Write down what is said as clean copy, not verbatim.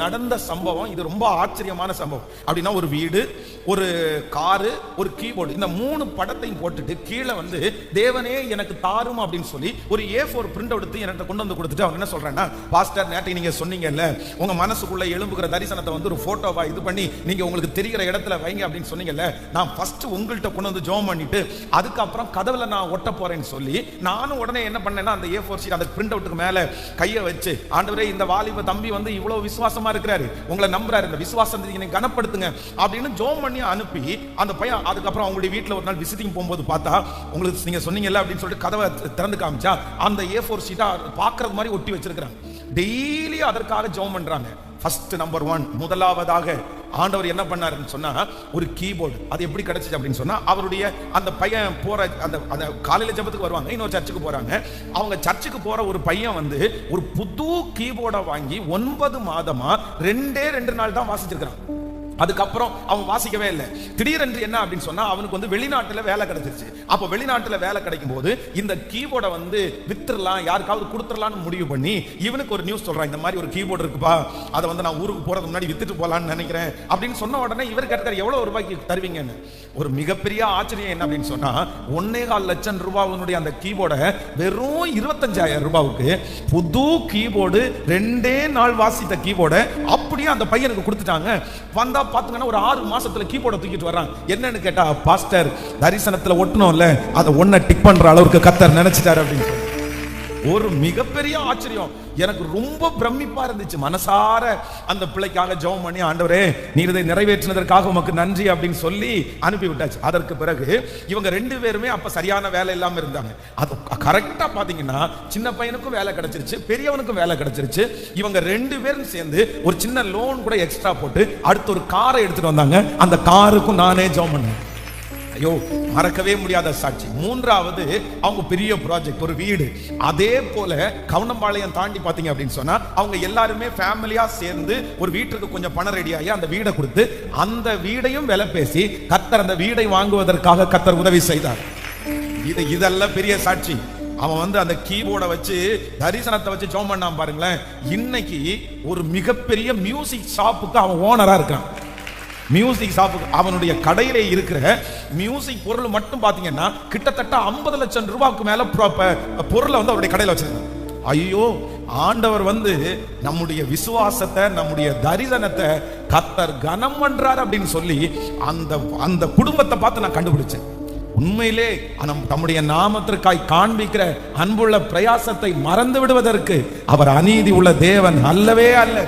நடந்த சம்பவம். இது ரொம்ப ஆச்சரியமான சம்பவம். அப்படின்னா ஒரு வீடு, ஒரு காரு, ஒரு கீபோர்டு, இந்த 3 படத்தையும் போட்டுட்டு கீழே வந்து தேவனே எனக்கு தாரும் அப்படின்னு சொல்லி ஒரு A4 பிரிண்ட் எடுத்து என்கிட்ட கொண்டு வந்து கொடுத்துட்டு அவர் என்ன சொல்றேன்னா, பாஸ்டர் நேற்று நீங்க சொன்னீங்கல்ல உங்க மனசுக்குள்ள எழும்புகிற தரிசனத்தை வந்து ஒரு போட்டோவா இது பண்ணி நீங்க உங்களுக்கு தெரிகிற இடத்துல வைங்க அப்படின்னு சொன்னீங்கல்ல, நான் ஃபர்ஸ்ட் உங்கள்கிட்ட கொண்டு வந்து ஜெபம் பண்ணிட்டு அதுக்கப்புறம் கதவுல நான் ஒட்ட போறேன்னு சொல்லி நானும் உடனே என்ன பண்ணேன்னா அந்த A4 ஷீட் அந்த பிரிண்ட் அவுட்டுக்கு மேல கையை வச்சு, ஆண்டவரே இந்த வாலிப தம்பி வந்து இவ்வளவு விசுவாசமா இருக்கிறாரு, உங்களை நம்புறாரு, இந்த விசுவாசத்தை நீங்க கனப்படுத்துங்க அப்படின்னு ஜெபம் பண்ணி அனுப்பி அந்த பையன் அதுக்கப்புறம் அவங்களுடைய வீட்டில் ஒரு நாள் விசிட்டிங் போகும்போது பார்த்தா, உங்களுக்கு நீங்க சொன்னீங்கல்ல அப்படின்னு சொல்லிட்டு கதவை திறந்து காமிச்சா அந்த A4 ஷீட்டா பார்க்கறது மாதிரி ஒட்டி வச்சிருக்காங்க. டெய்லி அதற்காக ஜெபம் பண்றாங்க. ஃபர்ஸ்ட் நம்பர் 1 முதலாவதாக ஆண்டவர் என்ன பண்ணாருன்னு சொன்னா ஒரு கீபோர்டு. அது எப்படி கிடைச்சிச்சு அப்படின்னு சொன்னா, அவருடைய அந்த பையன் போற அந்த காலையில ஜெபத்துக்கு வருவாங்க, இன்னொரு சர்ச்சுக்கு போறாங்க. அவங்க சர்ச்சுக்கு போற ஒரு பையன் வந்து ஒரு புது கீபோர்டை வாங்கி 9 மாதமா 2 நாள் தான் வாசிச்சிருக்கான். அதுக்கப்புறம் அவன் வாசிக்கவே இல்லை. திடீரென்று என்ன அப்படின்னு சொன்னா அவனுக்கு வந்து வெளிநாட்டுல வேலை கிடைச்சிருச்சு. அப்போ வெளிநாட்டுல வேலை கிடைக்கும் போது இந்த கீபோர்டை வந்து வித்துறலாம், யாருக்காவது கொடுத்துடலாம்னு முடிவு பண்ணி இவனுக்கு ஒரு நியூஸ் சொல்றான், இந்த மாதிரி ஒரு கீபோர்டு இருக்குப்பா, அதை வந்து நான் ஊருக்கு போறது முன்னாடி வித்துட்டு போலான்னு நினைக்கிறேன் அப்படின்னு சொன்ன உடனே இவர் கேட்கிறார், எவ்வளவு ரூபாய்க்கு தருவீங்கன்னு. ஒரு மிகப்பெரிய ஆச்சரியம் என்ன அப்படின்னு சொன்னா 1.25 லட்சம் ரூபாய் அந்த கீபோர்டை வெறும் 25,000 ரூபாய்க்கு புது கீபோர்டு 2 நாள் வாசித்த கீபோர்டை அப்படியே அந்த பையனுக்கு கொடுத்துட்டாங்க. வந்தா பாத்தீங்கன்னா ஒரு 6 மாசத்துல கீபோர்டை தூக்கிட்டு வர்றான். என்னன்னு கேட்டா, பாஸ்டர் தரிசனத்துல ஒட்டணும்ல, அதை ஒன்ன டிக் பண்ற அளவுக்கு கர்த்தர் நினைச்சிட்டாரு அப்படின்னு. ஒரு மிகப்பெரிய ஆச்சரியம். எனக்கு ரொம்ப பிரமிப்பா இருந்துச்சு. மனசார அந்த பிள்ளைக்காக ஜெபம் பண்ணி, ஆண்டவரே நீர் இதை நிறைவேற்றினதற்காக உமக்கு நன்றி அப்படின்னு சொல்லி அனுப்பி விட்டாச்சு. அதற்கு பிறகு இவங்க 2 பேருமே அப்ப சரியான வேலை இல்லாம இருந்தாங்க. அது கரெக்டா பாத்தீங்கன்னா சின்ன பையனுக்கும் வேலை கிடைச்சிருச்சு, பெரியவனுக்கும் வேலை கிடைச்சிருச்சு. இவங்க 2 பேரும் சேர்ந்து ஒரு சின்ன லோன் கூட எக்ஸ்ட்ரா போட்டு அடுத்து ஒரு காரை எடுத்துட்டு வந்தாங்க. அந்த காருக்கும் நானே ஜெபம் பண்ணேன். ஐயோ, மறக்கவே முடியாத சாட்சி. 3வது அவங்க பெரிய ப்ராஜெக்ட், ஒரு வீடு. அதே போல கவுனம்பாளையம் தாண்டி பாத்தீங்க அப்படின்னு சொன்னா அவங்க எல்லாருமே ஃபேமிலியா சேர்ந்து ஒரு வீட்டுக்கு கொஞ்சம் பணம் ரெடியாகி அந்த வீடை கொடுத்து அந்த வீடையும் விலை பேசி கர்த்தர் அந்த வீடை வாங்குவதற்காக கர்த்தர் உதவி செய்தார். இதெல்லாம் பெரிய சாட்சி. அவன் வந்து அந்த கீபோர்டை வச்சு தரிசனத்தை வச்சு ஜெபம் பண்ணாம பாருங்களேன். இன்னைக்கு ஒரு மிகப்பெரிய மியூசிக் ஷாப்புக்கு அவன் ஓனரா இருக்கான். மியூசிக் ஷாப்புக்கு அவனுடைய கடையிலே இருக்கிற மியூசிக் பொருள் மட்டும் பாத்தீங்கன்னா கிட்டத்தட்ட 50 லட்சம் ரூபாய்க்கு மேல பொருளை வந்து அவருடைய கடையில் வச்சிருக்காங்க. ஐயோ, ஆண்டவர் வந்து நம்முடைய விசுவாசத்தை, நம்முடைய தரிசனத்தை கர்த்தர் கனம் பண்றார் அப்படின்னு சொல்லி அந்த குடும்பத்தை பார்த்து நான் கண்டுபிடிச்சேன். உண்மையிலே தம்முடைய நாமத்திற்காய் காண்பிக்கிற அன்புள்ள பிரயாசத்தை மறந்து விடுவதற்கு அவர் அநீதி உள்ள தேவன் அல்லவே அல்ல.